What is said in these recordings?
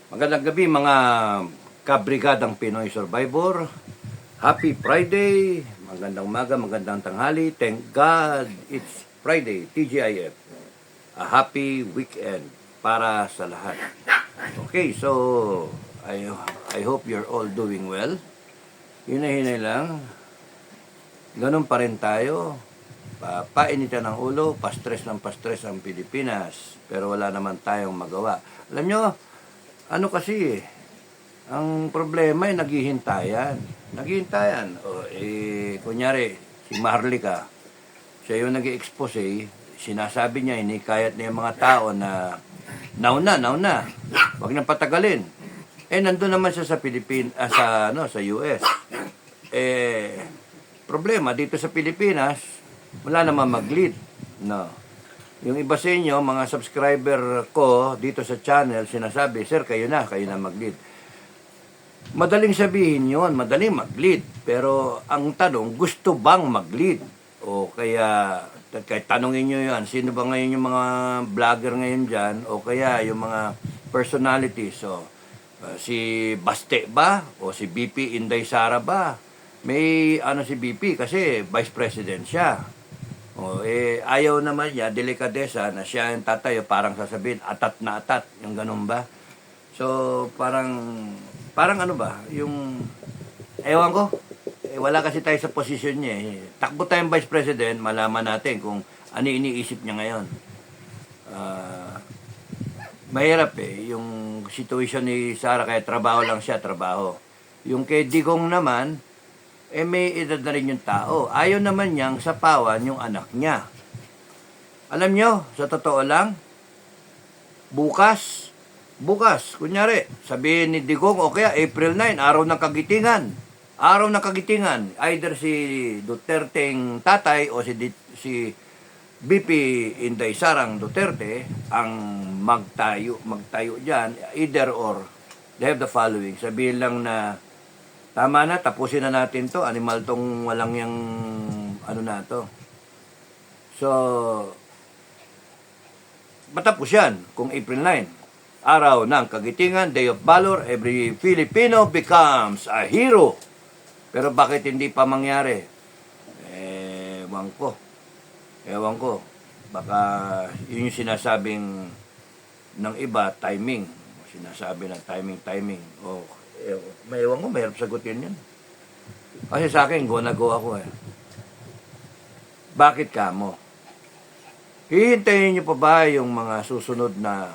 Magandang gabi mga kabrigadang Pinoy Survivor. Happy Friday, magandang umaga, magandang tanghali. Thank God it's Friday, TGIF. A happy weekend para sa lahat. Okay, so I hope you're all doing well. Hinay-hinay lang. Ganun pa rin tayo. Painitan ng ulo, pastres ng pastres ang Pilipinas. Pero wala naman tayong magawa. Alam nyo, ano kasi ang problema ay naghihintayan. Kunyari, si Maharlika, siya yung nag-expose, sinasabi niya, inikayat niya yung mga tao na nauna, wag nang patagalin. Nandun naman siya sa sa US. Problema, dito sa Pilipinas, wala naman mag-lead. No. Yung iba sa inyo, mga subscriber ko dito sa channel, sinasabi, Sir, kayo na mag-lead. Madaling sabihin yon, madaling mag-lead. Pero ang tanong, gusto bang mag-lead? O kaya tanongin nyo yan, sino ba ngayon yung mga vlogger ngayon dyan? O kaya yung mga personalities? So, si Baste ba? O si BP Inday Sara ba? May si BP kasi Vice President siya. Ayaw naman niya, delikadesa, na siya yung tatayo, parang sasabihin, atat na atat, yung ganun ba? So, parang ano ba, yung, ewan ko, wala kasi tayo sa posisyon niya. Takbo tayong Vice President, malaman natin kung ano iniisip niya ngayon. Mahirap yung situation ni Sara, kaya trabaho lang siya, trabaho. Yung kay Digong naman, may edad na rin yung tao. Ayaw naman niyang sapawan yung anak niya. Alam niyo, sa totoo lang, bukas, kunyari, sabihin ni Digong, o kaya April 9, araw ng kagitingan. Either si Duterte'ng tatay o si BP Inday Sarang Duterte ang magtayo dyan, either or. They have the following. Sabihin lang na, tama na, tapusin na natin to. Animal tong walang yung na to. So, matapos yan kung April 9. Araw ng kagitingan, Day of Valor, every Filipino becomes a hero. Pero bakit hindi pa mangyari? Ewan ko. Baka yun yung sinasabing ng iba, timing. Sinasabi ng timing. Ewan ko, mahirap sagutin yan. Kasi sa akin, go ako Bakit ka mo? Hihintayin niyo pa ba yung mga susunod na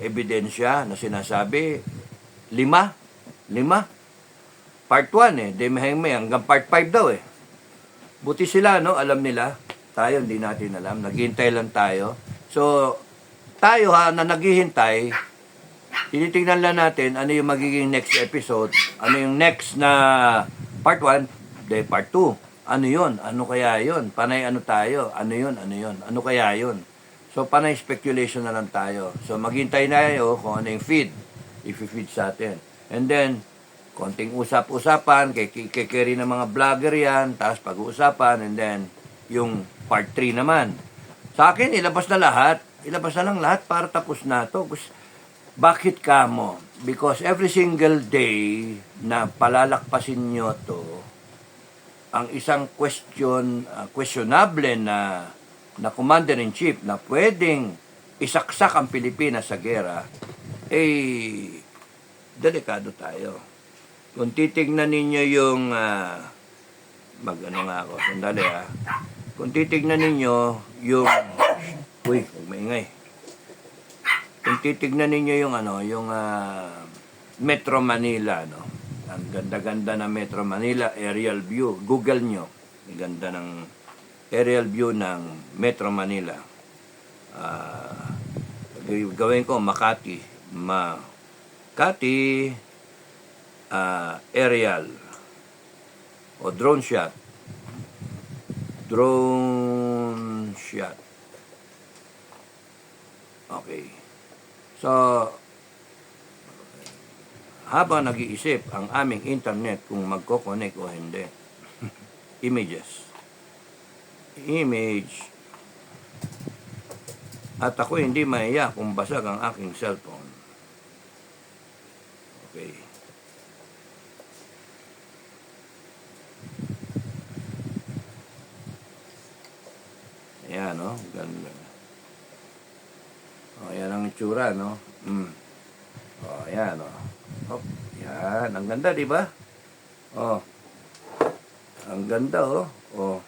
ebidensya na sinasabi? 5? Part 1 may hanggang part 5 daw Buti sila, alam nila. Tayo, hindi natin alam. Naghihintay lang tayo. So, tayo na naghihintay, tinitingnan lang natin ano yung magiging next episode, ano yung next na part 1, part 2. Ano yun? Ano kaya yun? Panay ano tayo? Ano yun? Ano kaya yun? So, panay speculation na lang tayo. So, maghintay na kayo kung ano yung feed. If-feed sa atin. And then, konting usap-usapan, kikikiri ng mga vlogger yan, tapos pag-uusapan, and then, yung part 3 naman. Sa akin, ilabas na lang lahat para tapos na to. Bakit ka mo? Because every single day na palalakpasin nyo to, ang isang questionable na commander-in-chief na pwedeng isaksak ang Pilipinas sa gera, delikado tayo. Kung titignan ninyo yung, kung titignan ninyo yung, huwag maingay. Kung titignan ninyo yung Metro Manila, ang ganda-ganda ng Metro Manila aerial view. Google nyo. Ang ganda ng aerial view ng Metro Manila. Gawin ko Makati aerial o drone shot. Okay. So, habang nag-iisip ang aming internet kung magko-connect o hindi. Image. At ako hindi mahiya kung basag ang aking cellphone. itsura, no? Oh, yan, oh. Oh, yan. Ang ganda, di ba? Oh. Ang ganda, oh. Oh.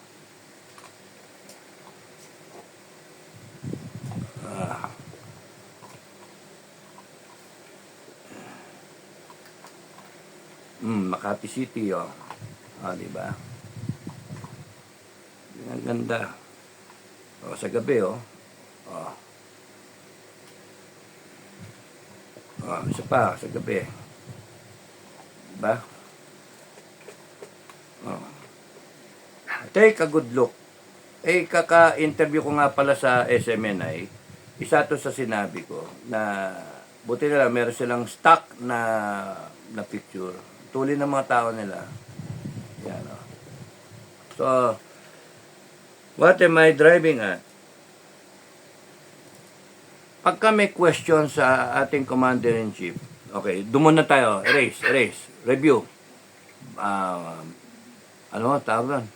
Ah. Makati City, oh. Ah, di ba? Ang ganda. Oh, sa gabi, oh. Oh. Oh, isa pa, sa gabi. Diba? Oh. Take a good look. Kaka-interview ko nga pala sa SMNI. Isa to sa sinabi ko na buti nila meron silang stock na picture. Tuloy ng mga tao nila. Yan, oh. So, what am I driving at? Pagka may question sa ating Commander-in-Chief, okay, doon muna tayo. Erase. Review. Ano tawag doon?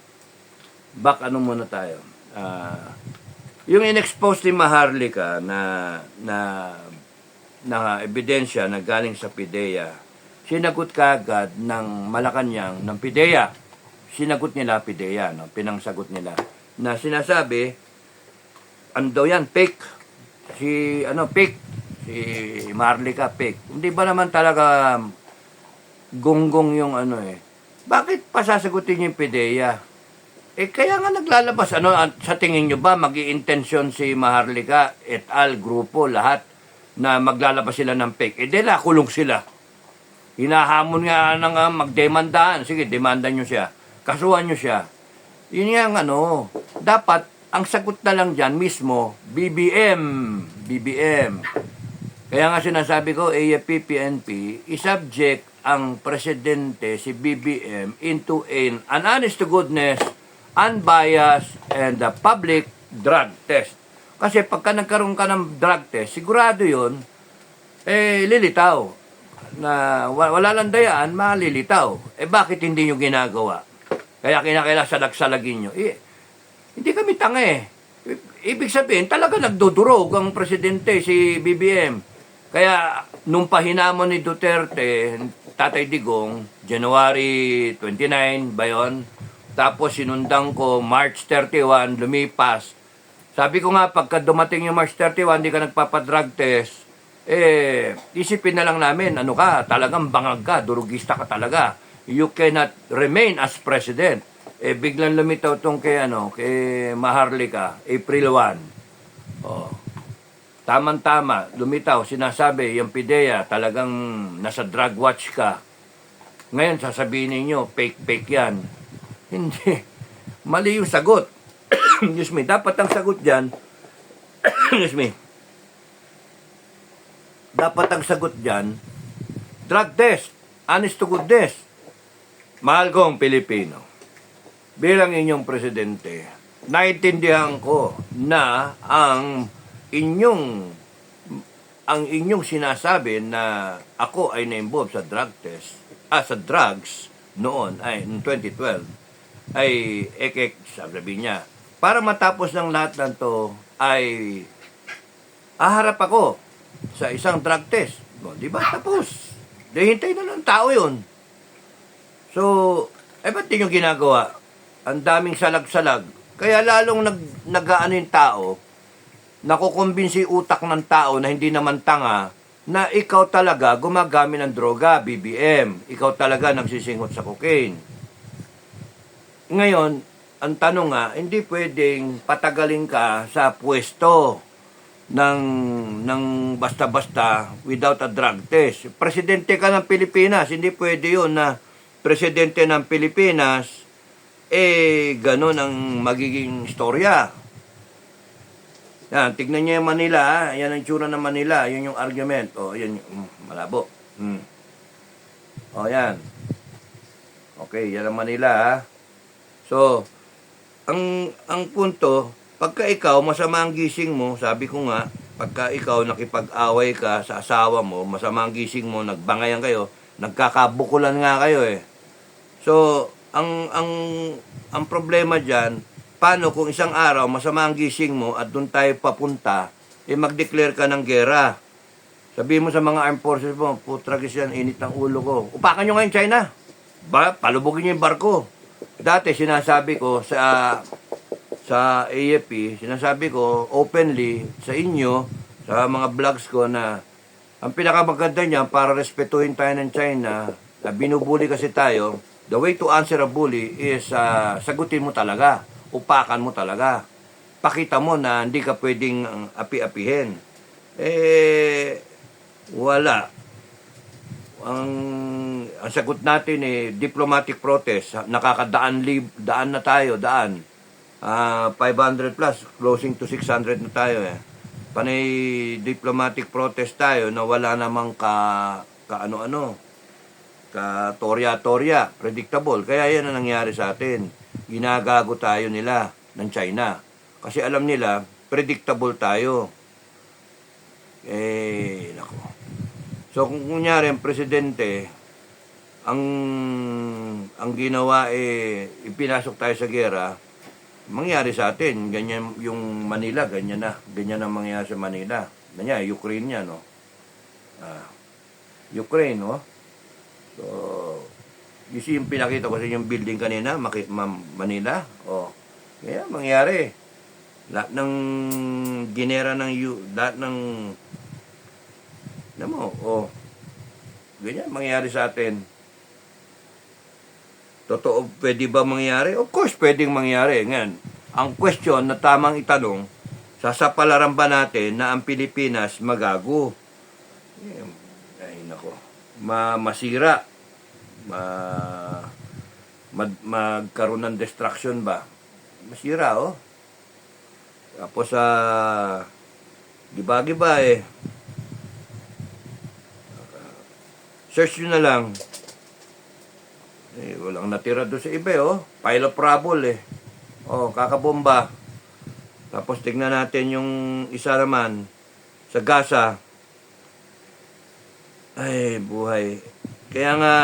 Back ano muna tayo. Yung in-expose ni Maharlika na ebidensya na galing sa PIDEA, sinagot kaagad ng Malacanang ng PIDEA. Sinagot nila PIDEA, no? Pinangsagot nila. Na sinasabi, ano yan, fake. Si Maharlika, fake. Hindi ba naman talaga gonggong yung bakit pa sasagutin yung PIDEA? Kaya nga naglalabas, sa tingin nyo ba, mag-i-intensyon si Maharlika et al. Grupo, lahat, na maglalabas sila ng fake? Kulong sila. Hinahamon nga magdemandaan. Sige, demandan nyo siya. Kasuhan nyo siya. Yun yung dapat, ang sagot na lang dyan mismo, BBM. Kaya nga sinasabi ko, AFP, PNP, isubject ang presidente, si BBM, into an honest to goodness, unbiased, and a public drug test. Kasi pagka nagkaroon ka ng drug test, sigurado yun, lilitaw. Na wala lang dayaan, malilitaw. Bakit hindi nyo ginagawa? Kaya kinakailangan salag-salagin nyo. Hindi kami tanga eh. Ibig sabihin, talaga nagdudurog ang presidente, si BBM. Kaya, nung pahinamon ni Duterte, Tatay Digong, January 29 ba yun? Tapos sinundan ko, March 31, lumipas. Sabi ko nga, pagka dumating yung March 31, hindi ka nagpapadrug test, isipin na lang namin, talagang bangag ka, durugista ka talaga. You cannot remain as president. Biglang lumitaw tong kay Maharlika, April 1. Oh. Tama-tama, lumitaw, sinasabi, yung PIDEA, talagang nasa drug watch ka. Ngayon, sasabihin ninyo, fake yan. Hindi. Mali yung sagot. Excuse me, dapat ang sagot dyan, excuse me, dapat ang sagot dyan, drug test, honest to goodness. Mahal kong Pilipino, bilang inyong presidente, naintindihan ko na ang inyong sinasabi na ako ay na-involve sa drug test, sa drugs noon, noong 2012, ay sabi niya, para matapos ng lahat ng to, ay aharap ako sa isang drug test. Di ba? Tapos. Hintay na ng tao yun. So, ba't di nyo ginagawa? Ang daming salag-salag. Kaya lalong nag-aano yung tao, nakukumbinsi utak ng tao na hindi naman tanga, na ikaw talaga gumagamit ng droga, BBM. Ikaw talaga nagsisingot sa cocaine. Ngayon, ang tanong nga, hindi pwedeng patagalin ka sa pwesto ng basta-basta without a drug test. Presidente ka ng Pilipinas, hindi pwede yun na presidente ng Pilipinas, ganun ang magiging istorya. Yan, tignan niyo yung Manila, yan ang tsura ng Manila, yun yung argument. Yan yung, malabo. Yan. Okay, yan ang Manila, So, ang punto, pagka ikaw, masama ang gising mo, sabi ko nga, pagka ikaw nakipag-away ka sa asawa mo, masama ang gising mo, nagbangayan kayo, nagkakabukulan nga kayo eh. So, ang problema dyan, paano kung isang araw, masama ang gising mo at doon tayo papunta, mag-declare ka ng gera. Sabihin mo sa mga armed forces mo, putragis yan, init ng ulo ko. Upakan nyo ngayon China. Palubugin nyo yung barko. Dati sinasabi ko sa AFP, sinasabi ko openly sa inyo, sa mga vlogs ko na ang pinakamaganda niya para respetuhin tayo ng China, na binubuli kasi tayo, the way to answer a bully is sagutin mo talaga, upakan mo talaga. Pakita mo na hindi ka pwedeng api-apihin. Wala. Ang sagot natin diplomatic protest. Nakakadaan daan na tayo, 500 plus, closing to 600 na tayo Panay diplomatic protest tayo na wala namang ka-ano-ano, ka-torya-torya, predictable. Kaya yan ang nangyari sa atin. Ginagago tayo nila ng China. Kasi alam nila, predictable tayo. Nako. So, kung kunyari, ang presidente, ang ginawa ipinasok tayo sa gera, mangyari sa atin, ganyan yung Manila, ganyan ang mangyari sa Manila. Ganyan, Ukraine yan, no? Ukraine, no? So, you see yung pinakita ko sa yung building kanina, Manila, ganyan, mangyari. Lahat ng ginera lahat ng, ganyan, mangyari sa atin. Totoo, pwede ba mangyari? Of course, pwedeng mangyari. Ngayon, ang question na tamang itanong, sasapalaran ba natin na ang Pilipinas magago? Ay, nako. Masira. Magkaroon ng destruction ba? Masira, Tapos, giba-giba search nyo na lang. Walang natira doon sa iba, Pile of rubble, kakabomba. Tapos tignan natin yung isa naman sa Gaza. Ay, buhay. Kaya nga,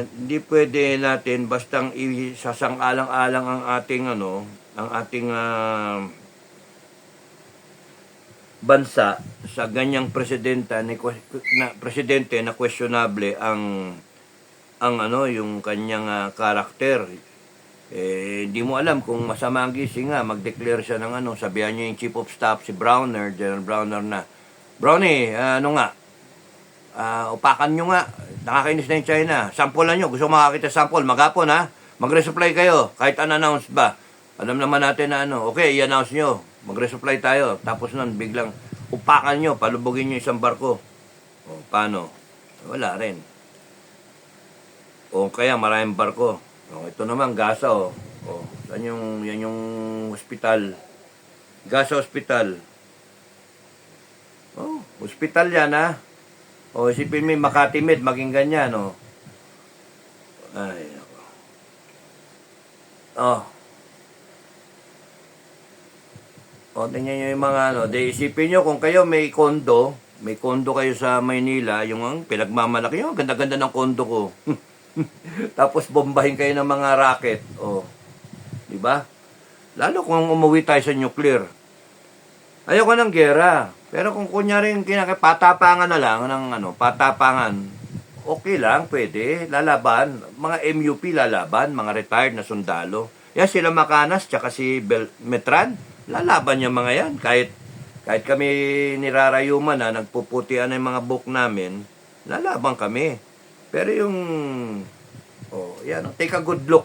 hindi pwede natin bastang isasang-alang-alang ang ating bansa sa ganyang presidente na questionable yung kanyang karakter. Hindi mo alam kung masama ang gising mag-declare siya ng sabihan niya yung Chief of Staff, si Browner, General Browner na, Brownie, upakan nyo nga, nakakainis na yung China, sample nyo, gusto makakita sample, maghapon mag-resupply kayo, kahit unannounced ba, alam naman natin na okay, i-announce nyo, mag-resupply tayo, tapos nun, biglang, upakan nyo, palubugin nyo isang barko, paano? Wala rin. O kaya maraming barko. Ito naman, Gaza, yan yung hospital. Gaza Hospital. Hospital yan, isipin mo, Makati Med, maging ganyan, Ay, tingnan nyo yung mga, isipin nyo, kung kayo may kondo kayo sa Maynila, yung pinagmamalaki nyo, ganda-ganda ng kondo ko. Tapos bombahin kayo ng mga rocket. Di ba? Lalo kung umuwi tayo sa nuclear. Ayoko ng gera. Pero kung kunyari patapangan na lang patapangan, okay lang, pwede, lalaban. Mga MUP lalaban, mga retired na sundalo. Yan sila Macanas, tsaka si Metran, lalaban yung mga yan. Kahit kami nirarayuman nagpuputian ng mga book namin, lalaban kami. Pero yung, take a good look.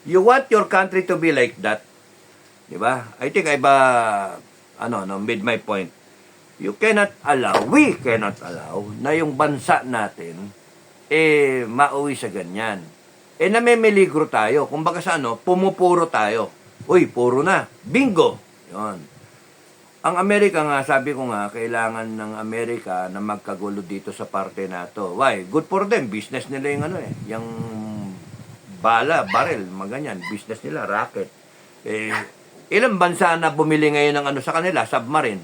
You want your country to be like that. Diba? I think made my point. We cannot allow na yung bansa natin, mauwi sa ganyan. Namimiligro tayo. Kumbaga sa pumupuro tayo. Uy, puro na. Bingo! Yun. Ang Amerika nga, sabi ko nga, kailangan ng Amerika na magkagulo dito sa parte na to. Why? Good for them. Business nila yung yung barrel, maganyan. Business nila, rocket. Ilang bansa na bumili ngayon ng sa kanila, submarine.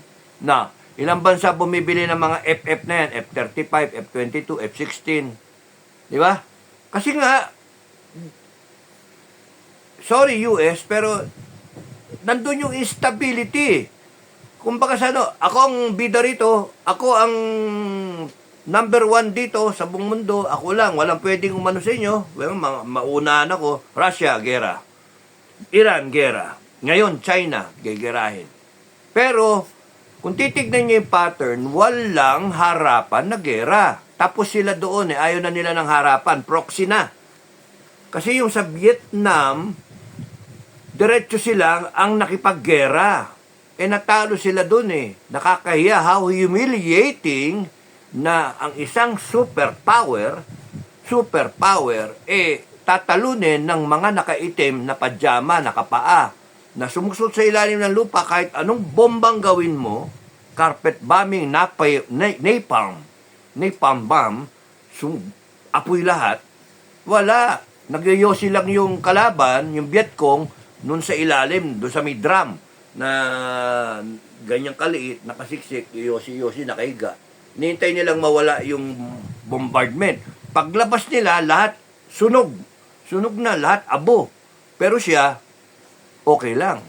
Ilang bansa bumibili ng mga FF na yan, F-35, F-22, F-16. Di ba? Kasi nga, sorry US, pero nandun yung instability. kumbaga sa ano, ako ang bida rito, ako ang number one dito sa buong mundo, ako lang, walang pwedeng umano sa inyo. Well, maunahan ako, Russia, gera. Iran, gera. Ngayon, China, gegerahin. Pero, kung titignan niyo yung pattern, walang harapan na gera. Tapos sila doon, ayaw na nila ng harapan, proxy na. Kasi yung sa Vietnam, diretso sila ang nakipaggera. Natalo sila doon Nakakahiya, how humiliating na ang isang superpower, tatalunin ng mga nakaitim na pajama, nakapaa, na sumusot sa ilalim ng lupa kahit anong bombang gawin mo, carpet bombing, napalm bomb, apoy lahat, wala. Nagyoyosi lang yung kalaban, yung Vietcong, nun sa ilalim, doon sa may drum, na ganyang kaliit, nakasiksik, yosi-yosi, nakahiga. Nihintay nilang mawala yung bombardment. Paglabas nila, lahat sunog. Sunog na, lahat abo. Pero siya, okay lang.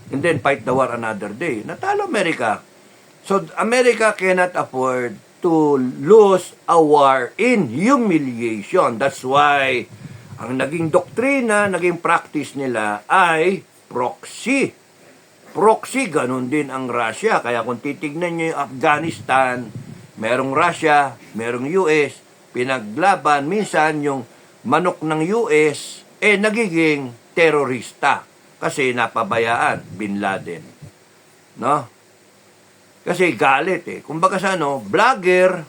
And then fight the war another day. Natalo Amerika. So America cannot afford to lose a war in humiliation. That's why ang naging doktrina, naging practice nila ay proxy. Proxy, ganun din ang Russia. Kaya kung titignan nyo yung Afghanistan, merong Russia, merong US, pinaglaban, minsan yung manok ng US, nagiging terorista. Kasi napabayaan, Bin Laden. No? Kasi galit Kumbaga sa vlogger,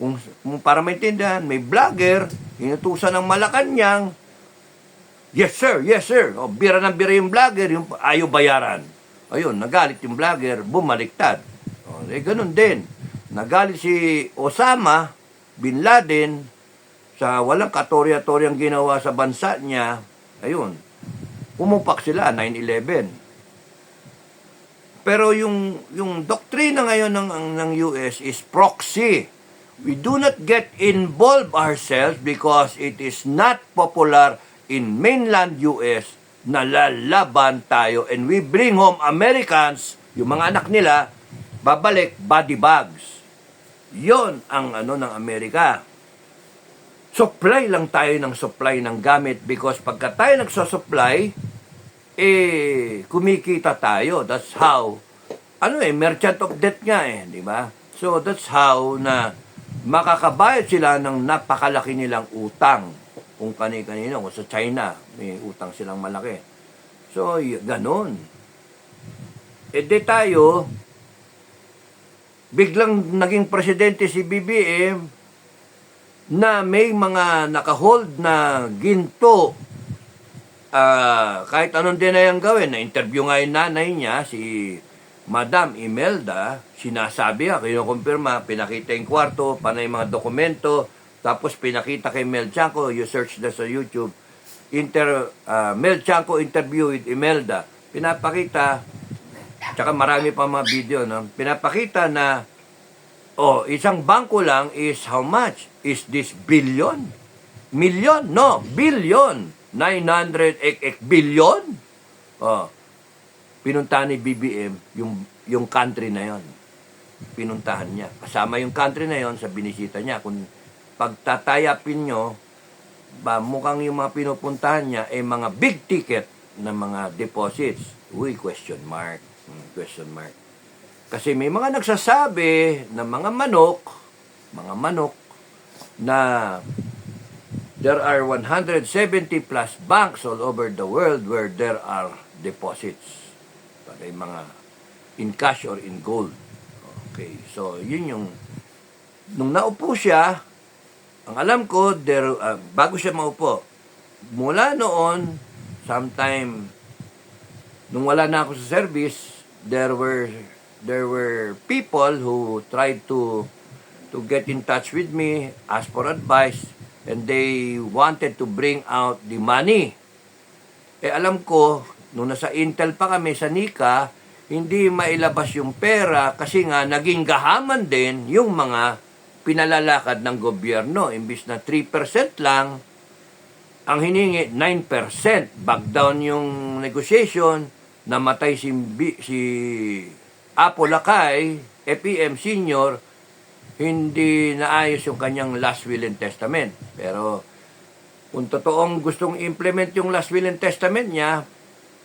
kung para maintindihan, may vlogger, inutusan ng Malacanang, yes sir, o bira ng bira yung vlogger, yung ayaw bayaran. Ayun, nagalit yung vlogger, bumaliktad. Ganun din. Nagalit si Osama Bin Laden sa walang katorya-toryang ginawa sa bansa niya. Ayun, umupak sila, 9/11. Pero yung doktrina ngayon ng US is proxy. We do not get involved ourselves because it is not popular in mainland US na lalaban tayo and we bring home Americans, yung mga anak nila, babalik body bags. Yon ang ng Amerika. Supply lang tayo ng supply ng gamit because pagka tayo nagsusupply, kumikita tayo. That's how, merchant of debt nga di ba? So that's how na makakabayad sila ng napakalaki nilang utang. Kung kani-kanino, kung sa China, may utang silang malaki. So, ganon. Di tayo, biglang naging presidente si BBM na may mga nakahold na ginto. Kahit anong dinayang gawin, na-interview nga yung nanay niya, si Madam Imelda, sinasabi kinukumpirma, pinakita yung kwarto, panay mga dokumento, tapos pinakita kay Mel Chanco, you search na sa YouTube, Mel Chanco interview with Imelda. Pinapakita, tsaka marami pa mga video, pinapakita na, isang bangko lang is how much? Is this billion? Million? No, billion. 900 billion? Pinuntahan ni BBM yung country na yon. Pinuntahan niya. Kasama yung country na yon sa binisita niya. Kung pagtatayapin nyo, mukhang yung mga pinupuntahan niya ay mga big ticket na mga deposits. Question mark. Question mark. Kasi may mga nagsasabi na mga manok na there are 170 plus banks all over the world where there are deposits. Para mga in cash or in gold. Okay, so yun yung nung naupo siya, ang alam ko, bago siya maupo, mula noon, sometime, nung wala na ako sa service, there were people who tried to get in touch with me, ask for advice, and they wanted to bring out the money. Alam ko, nung nasa Intel pa kami sa Nika, hindi mailabas yung pera kasi nga naging gahaman din yung mga pinalalakad ng gobyerno. Imbis na 3% lang, ang hiningi 9%. Back down yung negotiation, namatay si Apo Lakay, FEM Senior, hindi naayos yung kanyang last will and testament. Pero kung totoong gustong implement yung last will and testament niya,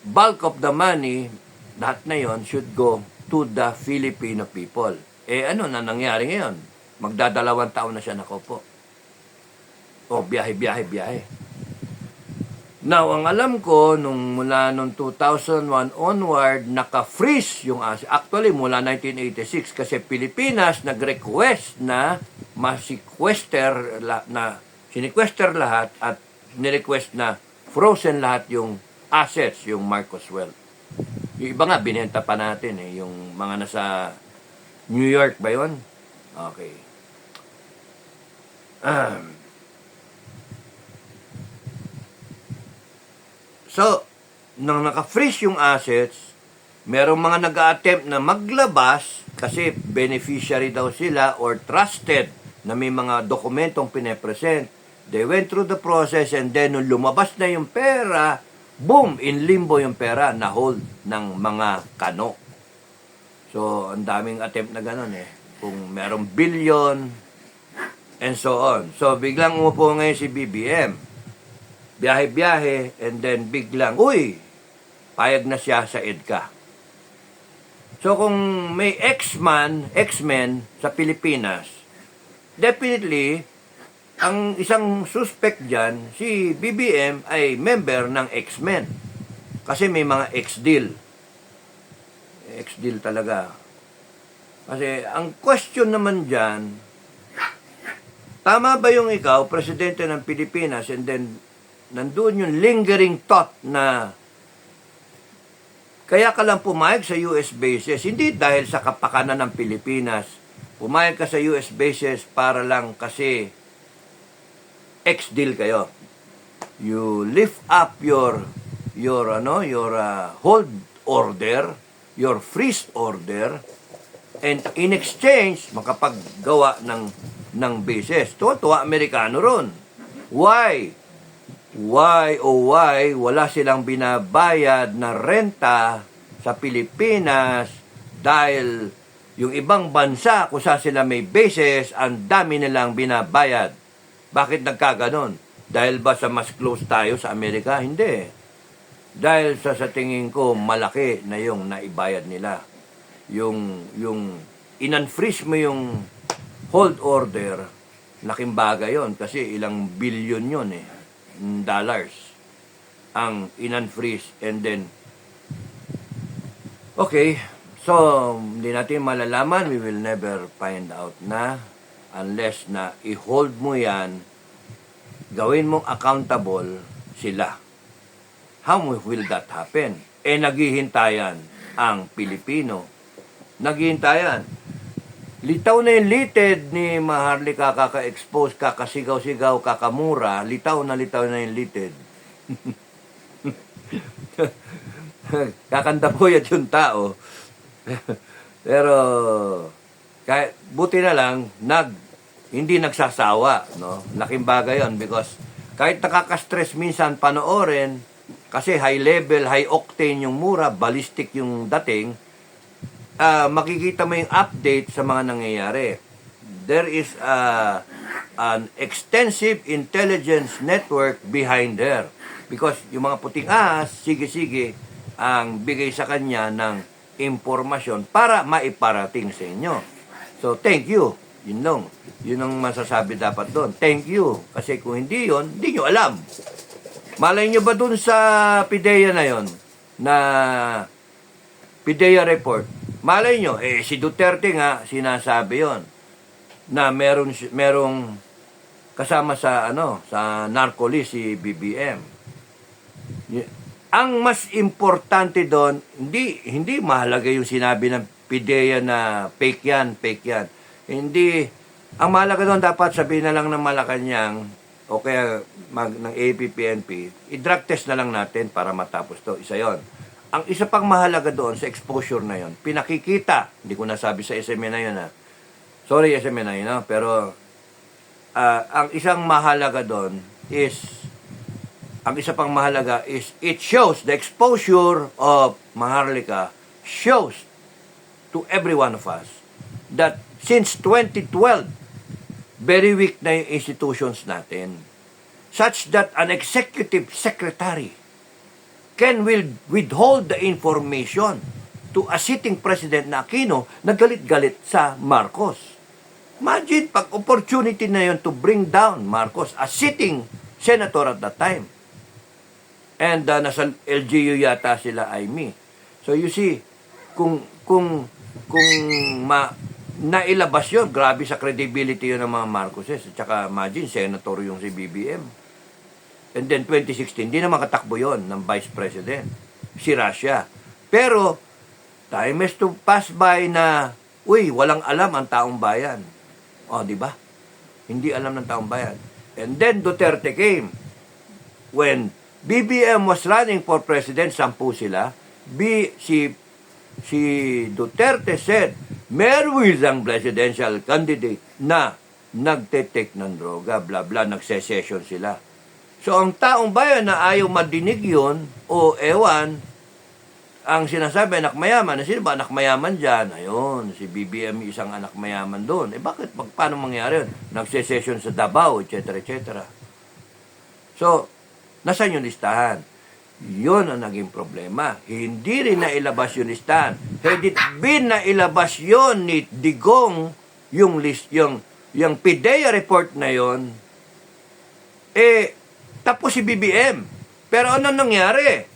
bulk of the money, lahat na yon should go to the Filipino people. Ano na nangyari ngayon? Magdadalawang taon na siya nakaupo. Biyahe. Now, ang alam ko, mula nung 2001 onward, naka-freeze yung asset. Actually, mula 1986, kasi Pilipinas nag-request na sinequester lahat at nirequest na frozen lahat yung assets, yung Marcos wealth. Yung iba nga, binenta pa natin yung mga nasa New York ba yun? Okay. So, nang naka-freeze yung assets, merong mga nag-a-attempt na maglabas kasi beneficiary daw sila or trusted na may mga dokumentong pinepresent. They went through the process and then nung lumabas na yung pera, boom, in limbo yung pera na hold ng mga kano. So, ang daming attempt na gano'n Kung merong billion and so on. So, biglang umupo ngayon si BBM. Biyahe-biyahe, and then biglang, payag na siya sa EDCA. So kung may X-Men sa Pilipinas, definitely, ang isang suspect dyan, si BBM ay member ng X-Men. Kasi may mga X-deal. X-deal talaga. Kasi ang question naman dyan, tama ba yung ikaw, presidente ng Pilipinas, and then nandoon yung lingering thought na kaya ka lang pumayag sa US bases, hindi dahil sa kapakanan ng Pilipinas. Pumayag ka sa US bases para lang kasi ex-deal kayo. You lift up your hold order, your freeze order, and in exchange, makapaggawa ng bases. Tuwa Amerikano ron. Why, wala silang binabayad na renta sa Pilipinas dahil yung ibang bansa kung saan sila may bases, ang dami nilang binabayad. Bakit nagkaganon? Dahil ba sa mas close tayo sa Amerika? Hindi. Dahil sa tingin ko, malaki na yung naibayad nila. Yung in-unfreeze mo yung hold order, laking bagay yon kasi ilang billion yun dollars ang in-unfreeze and then okay, so hindi natin malalaman, we will never find out na unless na i-hold mo yan, gawin mong accountable sila. How will that happen? Naghihintayan ang Pilipino. Naghihintayan. Litaw na yung litid ni Maharlika, kaka-expose, kakasigaw-sigaw, kakamura. Litaw na yung litid. Kakanda po yan yung tao. Pero, kahit, buti na lang, hindi nagsasawa. No? Laking bagay yun because kahit nakaka-stress minsan panoorin, kasi high level, high octane yung mura, ballistic yung dating, makikita mo yung update sa mga nangyayari. There is an extensive intelligence network behind there. Because yung mga puting sige ang bigay sa kanya ng impormasyon para maiparating sa inyo. So, thank you. Yun ang masasabi dapat doon. Thank you. Kasi kung hindi yun, hindi nyo alam. Malay nyo ba doon sa PIDEA na yon na PIDEA report? Malay nyo, si Duterte nga sinasabi yon na merong kasama sa sa narco-list si BBM. Ang mas importante doon, hindi mahalaga yung sinabi ng PIDEA na fake yan. Hindi, ang mahalaga doon dapat sabihin na lang ng Malacanang o kaya ng APPNP, i-drug test na lang natin para matapos to. Isa yon. Ang isa pang mahalaga doon sa exposure na yon, pinakikita, hindi ko nasabi sa SMA na yun sorry SMA na yun pero ang isang mahalaga doon is ang isa pang mahalaga is it shows the exposure of Maharlika shows to every one of us that since 2012, very weak na yung institutions natin. Such that an executive secretary can will withhold the information to a sitting President na Aquino na galit-galit sa Marcos. Imagine, pag opportunity na yun to bring down Marcos, a sitting senator at that time. And nasa LGU yata sila, Aimee. So you see, kung nailabas yun, grabe sa credibility yun ng mga Marcoses. At saka imagine, senator yung si BBM. And then 2016, di naman katakbo yun ng Vice President. Si Russia. Pero, time has to pass by na, walang alam ang taong bayan. O, di ba? Hindi alam ng taong bayan. And then Duterte came. When BBM was running for president, 10 sila. Si Duterte said, meron isang presidential candidate na nagte-take ng droga, bla bla, nagse-session sila. So, ang taong bayan na ayaw madinig yun, o ewan, ang sinasabi, anak mayaman. Sino ba anak mayaman dyan? Ayun, si BBM isang anak mayaman doon. Bakit? Paano mangyari yun? Nagse-session sa Davao, etc. etc. So, nasaan yung listahan? Yun ang naging problema. Hindi rin nailabas yung listahan. Had it been nailabas yun ni Digong, yung PIDEA report na yun, tapos si BBM. Pero ano nangyari?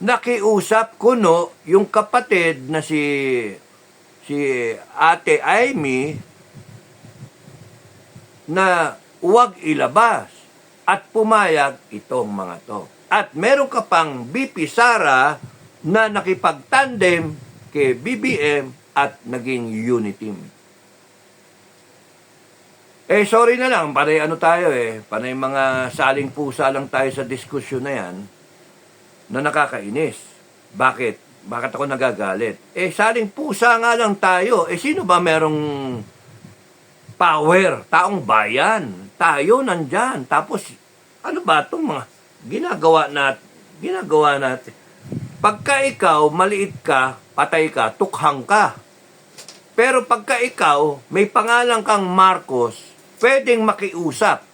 Nakiusap kuno yung kapatid na si Ate Aimee na huwag ilabas at pumayag itong mga to. At meron ka pang BP Sara na nakipagtandem kay BBM at naging unity team. Sorry na lang, panay panay mga saling pusa lang tayo sa diskusyon na yan na nakakainis. Bakit? Bakit ako nagagalit? Saling pusa nga lang tayo. Sino ba merong power? Taong bayan. Tayo nandyan. Tapos, ano ba itong mga ginagawa natin? Pagka ikaw, maliit ka, patay ka, tukhang ka. Pero pagka ikaw, may pangalan kang Marcos, pwedeng makiusap.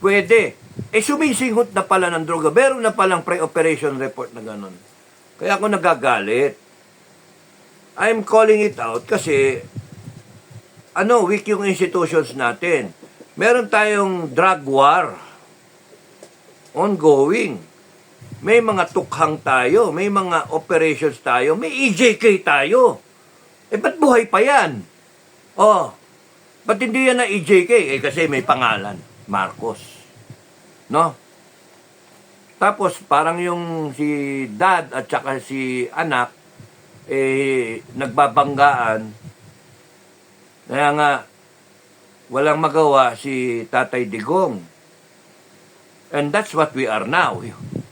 Pwede. Sumisinghot na pala ng droga. Meron na palang pre-operation report na ganun. Kaya ako nagagalit. I'm calling it out kasi weak yung institutions natin. Meron tayong drug war. Ongoing. May mga tukhang tayo. May mga operations tayo. May EJK tayo. Ba't buhay pa yan? Ba't hindi yan na EJK? Kasi may pangalan, Marcos. No? Tapos, parang yung si dad at saka si anak, nagbabanggaan. Kaya nga, walang magawa si Tatay Digong. And that's what we are now.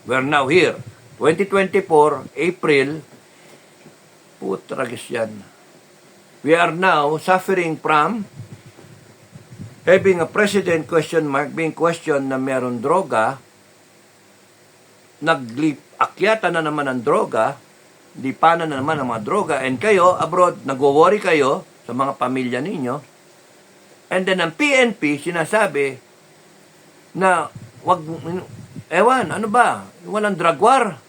We're now here. 2024, April, putragis yan. We are now suffering from having a president being questioned na meron droga, akyata na naman ang droga, lipanan na naman ang mga droga, and kayo, abroad, nag-worry kayo sa mga pamilya ninyo, and then ang PNP, sinasabi na, ano ba? Walang drug war?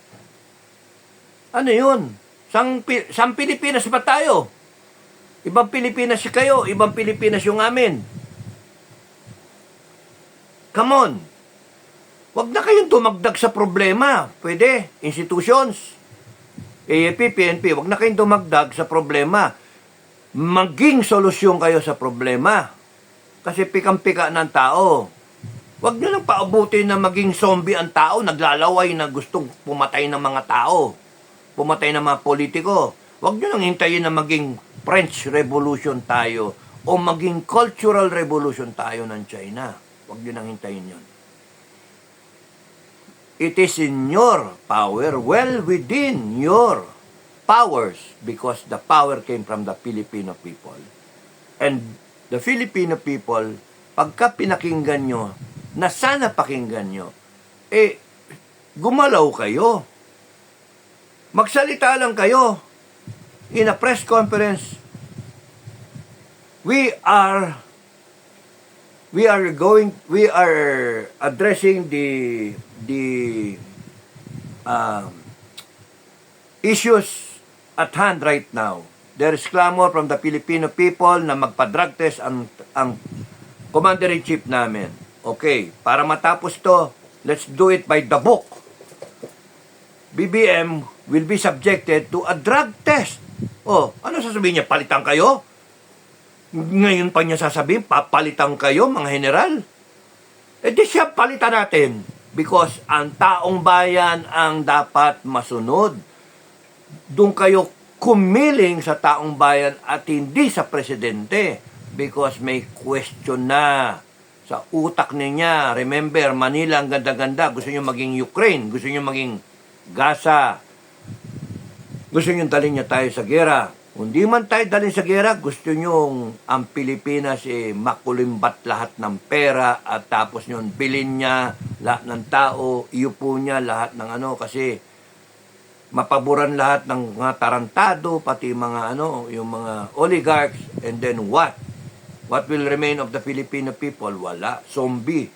Ano yun? Sang Pilipinas ba tayo? Ibang Pilipinas kayo, ibang Pilipinas yung amin. Come on. Huwag na kayong tumagdag sa problema. Pwede. Institutions. AFP, PNP, huwag na kayong tumagdag sa problema. Maging solusyon kayo sa problema. Kasi pikang-pika ng tao. Huwag nyo lang paubutin na maging zombie ang tao, naglalaway na gustong pumatay ng mga tao. Pumatay ng mga politiko. Huwag nyo lang hintayin na maging French Revolution tayo o maging Cultural Revolution tayo ng China. Huwag nyo nang hintayin yun. It is in your power, well within your powers, because the power came from the Filipino people. And the Filipino people, pagka pinakinggan nyo, na sana pakinggan nyo, gumalaw kayo. Magsalita lang kayo. In a press conference, we are addressing the issues at hand right now. There is clamor from the Filipino people na magpa-drug test ang Commander-in-Chief namin. Okay, para matapos to, let's do it by the book. BBM will be subjected to a drug test. Oh, ano sasabihin niya? Palitan kayo? Ngayon pa niya sasabihin, papalitan kayo, mga general? Eh di siya palitan natin. Because ang taong bayan ang dapat masunod. Doon kayo kumiling sa taong bayan at hindi sa presidente. Because may question na sa utak niya. Remember, Manila ang ganda-ganda. Gusto niyo maging Ukraine. Gusto niyo maging Gaza. Gusto niyo dalhin niya tayo sa gera. Kung di man tayo dalhin sa gera, gusto niyo ang Pilipinas makulimbat lahat ng pera at tapos niyo bilhin niya lahat ng tao, iupo niya lahat ng kasi mapaboran lahat ng mga tarantado, pati mga yung mga oligarchs, and then what? What will remain of the Filipino people? Wala. Zombie.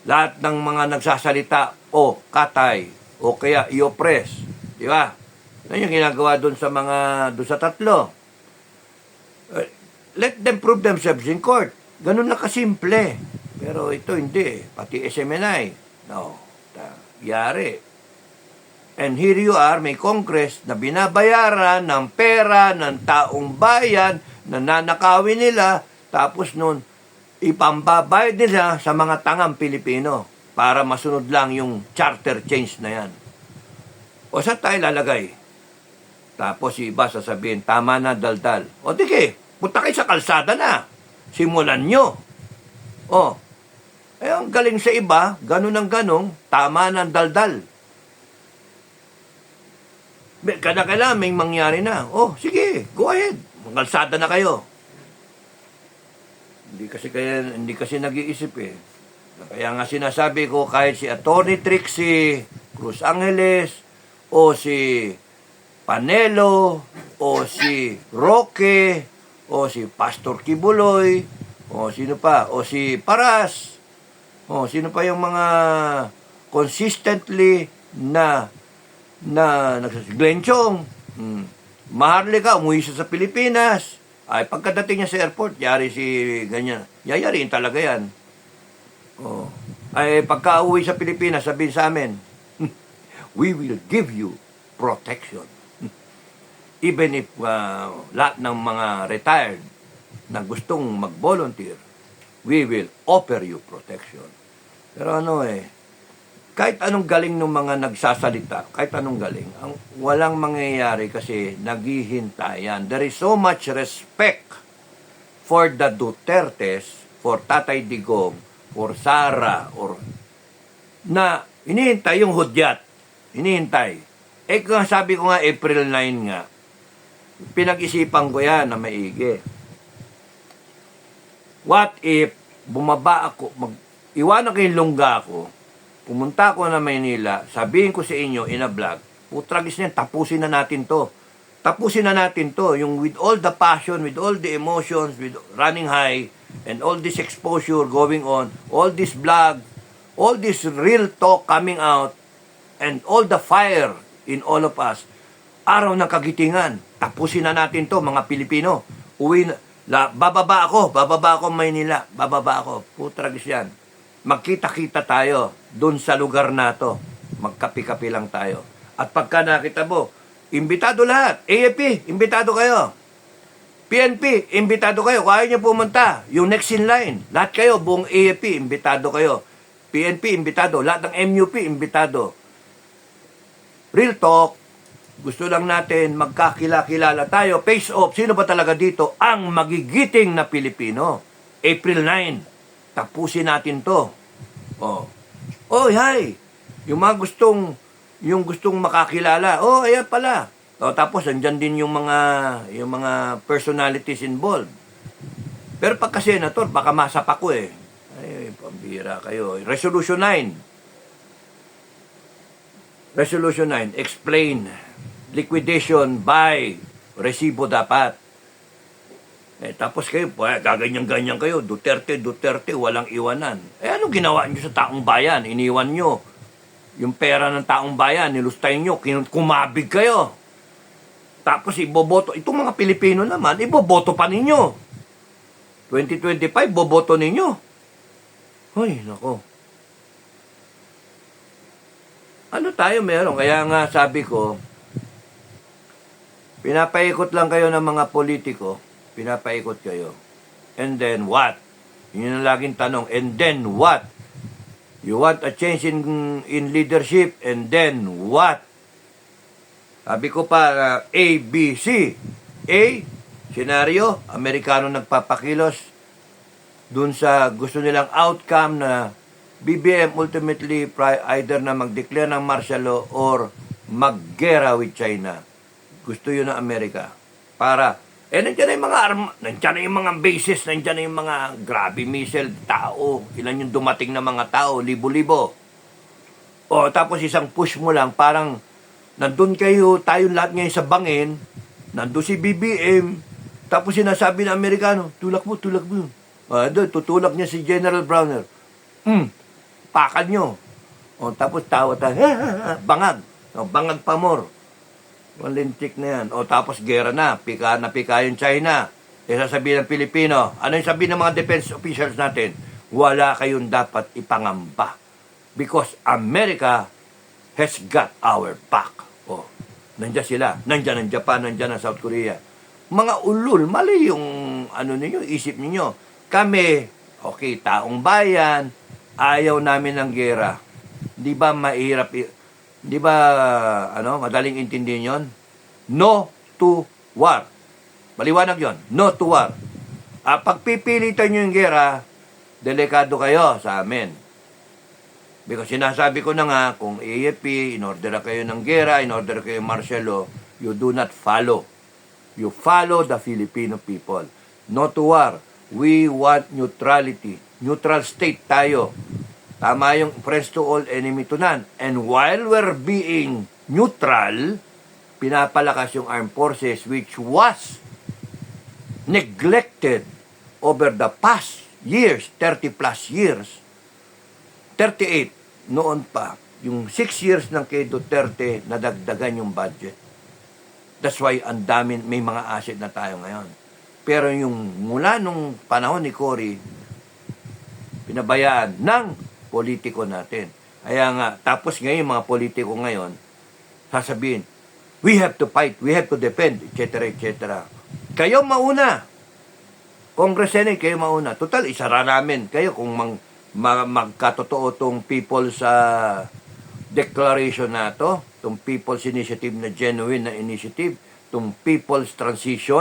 Lahat ng mga nagsasalita, katay, o kaya i-oppress. Di ba? Yan yung ginagawa doon sa tatlo. Let them prove themselves in court. Ganun na kasimple. Pero ito hindi. Pati SMNI. No. Yari. And here you are, may Congress na binabayaran ng pera ng taong bayan na nanakawin nila, tapos nun, ipambabayad nila sa mga tangang Pilipino para masunod lang yung charter change na yan. O saan tayo lalagay? Tapos si iba sasabihin, tama na, daldal. O tige, punta kayo sa kalsada na. Simulan nyo. Ang galing sa iba, ganun ang ganong, tama na, daldal. Kailangan may mangyari na. Sige, go ahead. Kalsada na kayo. Hindi kasi nag-iisip Kaya nga sinasabi ko, kahit si Atty. Trixie Cruz Angeles, o si Panelo, o si Roque, o si Pastor Kibuloy, o sino pa, o si Paras, o sino pa yung mga consistently na Glenn Chong, Maharlika, umuwi siya sa Pilipinas. Ay, pagkadating niya sa airport, yari si ganyan. Yayarin talaga yan. Ay, pagka-uwi sa Pilipinas, sabihin sa amin, we will give you protection. Even if lahat ng mga retired na gustong mag-volunteer, we will offer you protection. Pero kahit anong galing ng mga nagsasalita, kahit anong galing, walang mangyayari kasi naghihintayan. There is so much respect for the Dutertes, for Tatay Digong, for Sara, na hinihintay yung hudyat. Hinihintay. Kung sabi ko nga, April 9 nga, pinag-isipan ko yan na maigi. What if bumaba ako, iwanan ko yung lungga ko, pumunta ako na Maynila, sabihin ko sa inyo in a vlog, putragis niyan, tapusin na natin to. Tapusin na natin to. Yung with all the passion, with all the emotions, with running high, and all this exposure going on, all this vlog, all this real talk coming out, and all the fire in all of us, araw ng kagitingan, tapusin na natin to, mga Pilipino. Bababa ako Maynila, bababa ako, putragis yan. Magkita-kita tayo doon sa lugar na to. Magkapi-kapi lang tayo. At pagka nakita mo, imbitado lahat. AFP, imbitado kayo. PNP, imbitado kayo. Kung ayaw nyo pumunta, yung next in line, lahat kayo, buong AFP, imbitado kayo. PNP, imbitado. Lahat ng MUP, imbitado. Real talk, gusto lang natin magkakilala tayo. Face off, sino ba talaga dito ang magigiting na Pilipino? April 9, tapusin natin to. Hi! Yung mga gustong makakilala. Ayan pala. Tapos andyan din yung mga personalities involved. Pero pagka senator, baka masapa ko Ay, pambira kayo. Resolution 9. Resolution 9, explain. Liquidation by resibo dapat. Tapos kayo, gaganyan-ganyan kayo, Duterte, walang iwanan. Anong ginawa nyo sa taong bayan? Iniwan nyo yung pera ng taong bayan, nilustay nyo, kumabig kayo. Tapos iboboto, itong mga Pilipino naman, iboboto pa ninyo. 2025, boboto ninyo. Hoy, nako. Ano tayo meron? Kaya nga sabi ko, pinapaikot lang kayo ng mga politiko, pinapaikot kayo. And then what? Yun ang laging tanong, and then what? You want a change in leadership, and then what? Sabi ko pa, A, B, C. A, senaryo, Amerikano nagpapakilos dun sa gusto nilang outcome na BBM ultimately either na mag-declare ng martial law or mag-gera with China. Gusto yun ng Amerika. Para, nandiyan na yung mga nandiyan na yung mga bases, nandiyan na yung mga grabe missile, tao. Ilan yung dumating na mga tao, libo-libo. O, tapos isang push mo lang, parang, nandun kayo, tayo lahat ngayon sa bangin, nandun si BBM, tapos sinasabi ng Amerikano, tulak mo. Tutulak niya si General Browner. Pakal nyo. O, tapos tawa tayo, bangag. O, bangag pa more. Malintik na yan. O, tapos gera na, pika yung China. Sasabihin ng Pilipino, ano yung sabihin ng mga defense officials natin? Wala kayong dapat ipangamba. Because America has got our back. O, nandiyan sila. Nandiyan ang Japan, nandiyan ang South Korea. Mga ulul, mali yung ninyo, isip ninyo. Kami, okay, taong bayan, ayaw namin ng gera. Di ba mahirap, di ba, madaling intindihin yon? No to war. Maliwanag yon. No to war. Pagpipilitan nyo yung gera, delikado kayo sa amin. Because sinasabi ko na nga, kung AFP, in-order kayo ng gera, in-order kayo martial law, you do not follow. You follow the Filipino people. No to war. We want neutrality. Neutral state tayo. Tama yung friends to all, enemy to none. And while we're being neutral, pinapalakas yung armed forces which was neglected over the past years, 30 plus years, 38 noon pa, yung 6 years ng kay Duterte, nadagdagan yung budget. That's why ang dami, may mga asset na tayo ngayon. Pero yung mula nung panahon ni Cory, pinabayaan ng politiko natin. Kaya nga, tapos ngayon mga politiko ngayon, sasabihin, we have to fight, we have to defend, etc., etc. Kayo mauna. Congress Senate, kayo mauna. Total, isara namin. Kayo kung magkatotoo tong people sa declaration na to, tong people's initiative na genuine na initiative, tong people's transition,